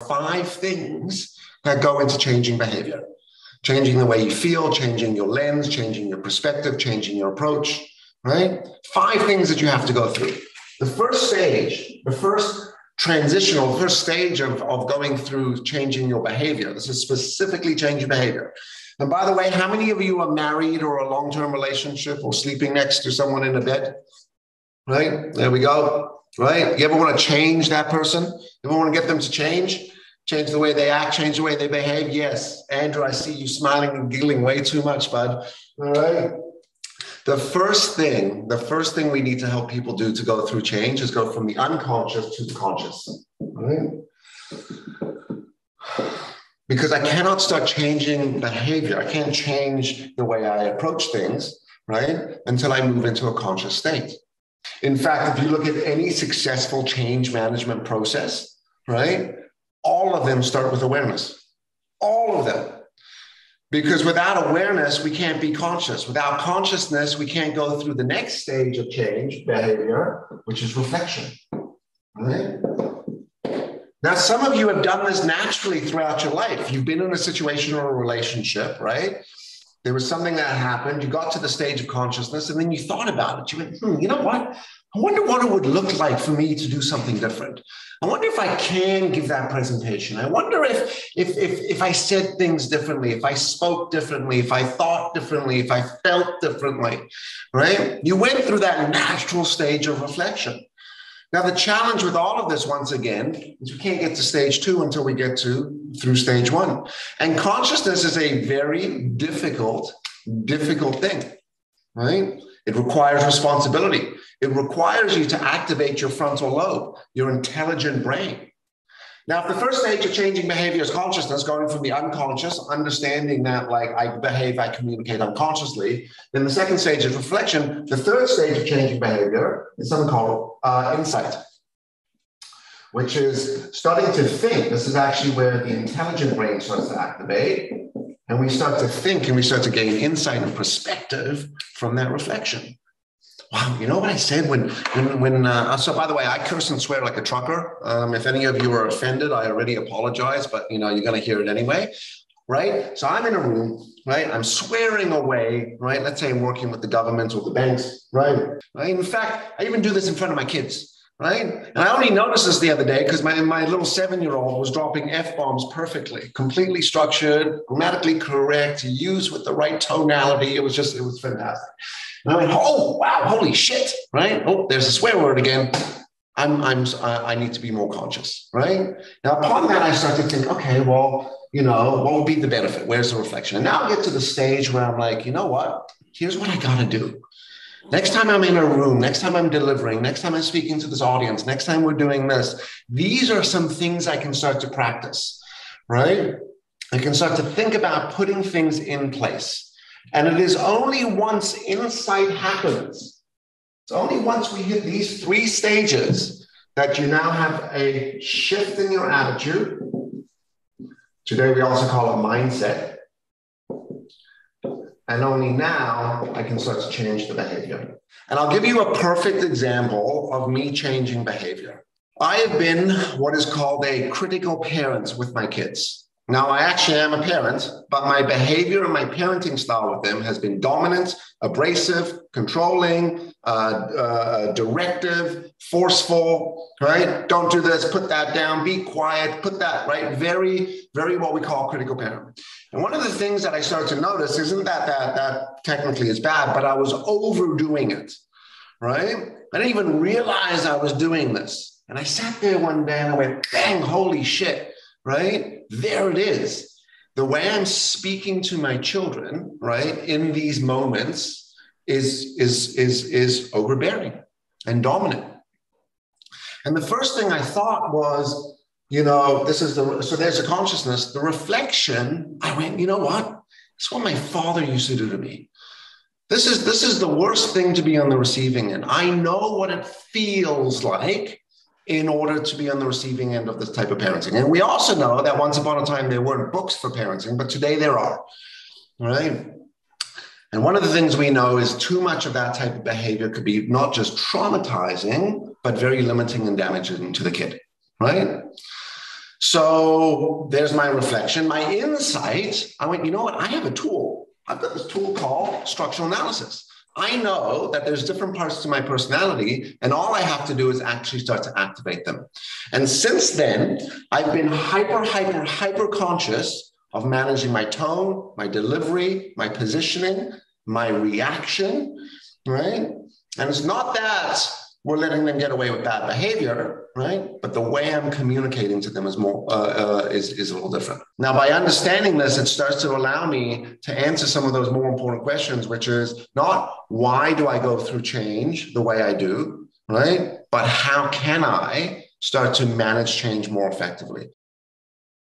5 things that go into changing behavior. Changing the way you feel, changing your lens, changing your perspective, changing your approach, right? 5 things that you have to go through. The first stage, the first transitional, first stage of going through changing your behavior. This is specifically changing behavior. And by the way, how many of you are married or a long-term relationship or sleeping next to someone in a bed? Right? There we go. Right? You ever want to change that person? You ever want to get them to change? Change the way they act, change the way they behave? Yes. Andrew, I see you smiling and giggling way too much, bud. All right. The first thing we need to help people do to go through change is go from the unconscious to the conscious. Right? Because I cannot start changing behavior. I can't change the way I approach things, right? Until I move into a conscious state. In fact, if you look at any successful change management process, right? All of them start with awareness. All of them. Because without awareness, we can't be conscious. Without consciousness, we can't go through the next stage of change behavior, which is reflection. Right? Now, some of you have done this naturally throughout your life. You've been in a situation or a relationship, right? There was something that happened. You got to the stage of consciousness, and then you thought about it. You went, you know what? I wonder what it would look like for me to do something different. I wonder if I can give that presentation. I wonder if I said things differently, if I spoke differently, if I thought differently, if I felt differently, right? You went through that natural stage of reflection. Now, the challenge with all of this, once again, is we can't get to stage 2 until we get through stage 1. And consciousness is a very difficult thing, right? It requires responsibility. It requires you to activate your frontal lobe, your intelligent brain. Now, if the first stage of changing behavior is consciousness, going from the unconscious, understanding that like I behave, I communicate unconsciously, then the second stage is reflection. The third stage of changing behavior is something called insight, which is starting to think. This is actually where the intelligent brain starts to activate, and we start to think and we start to gain insight and perspective from that reflection. Wow, you know what I said so by the way, I curse and swear like a trucker. If any of you are offended, I already apologize, but you know, you're going to hear it anyway, right? So I'm in a room, right? I'm swearing away, right? Let's say I'm working with the government or the banks, right? In fact, I even do this in front of my kids, right? And I only noticed this the other day because my little 7-year-old was dropping F-bombs perfectly, completely structured, grammatically correct, used with the right tonality. It was fantastic. And I went, oh, wow, holy shit, right? Oh, there's a swear word again. I need to be more conscious, right? Now, upon that, I start to think, okay, well, you know, what would be the benefit? Where's the reflection? And now I get to the stage where I'm like, you know what? Here's what I got to do. Next time I'm in a room, next time I'm delivering, next time I'm speaking to this audience, next time we're doing this, these are some things I can start to practice, right? I can start to think about putting things in place. And it is only once insight happens, it's only once we hit these 3 stages that you now have a shift in your attitude. Today, we also call it mindset. And only now I can start to change the behavior. And I'll give you a perfect example of me changing behavior. I have been what is called a critical parent with my kids. Now, I actually am a parent, but my behavior and my parenting style with them has been dominant, abrasive, controlling, directive, forceful, right? Don't do this, put that down, be quiet, put that, right? Very, very what we call critical parent. And one of the things that I started to notice isn't that technically is bad, but I was overdoing it, right? I didn't even realize I was doing this. And I sat there one day and I went, bang, holy shit. Right? There it is. The way I'm speaking to my children, right, in these moments is overbearing and dominant. And the first thing I thought was, you know, so there's a consciousness, the reflection. I went, you know what? It's what my father used to do to me. This is the worst thing to be on the receiving end. I know what it feels like in order to be on the receiving end of this type of parenting. And we also know that once upon a time, there weren't books for parenting, but today there are, right? And one of the things we know is too much of that type of behavior could be not just traumatizing, but very limiting and damaging to the kid, right? So there's my reflection, my insight. I went, you know what? I have a tool. I've got this tool called structural analysis. I know that there's different parts to my personality, and all I have to do is actually start to activate them. And since then, I've been hyper conscious of managing my tone, my delivery, my positioning, my reaction, right? And it's not that we're letting them get away with bad behavior, right? But the way I'm communicating to them is more is a little different. Now, by understanding this, it starts to allow me to answer some of those more important questions, which is not why do I go through change the way I do, right? But how can I start to manage change more effectively?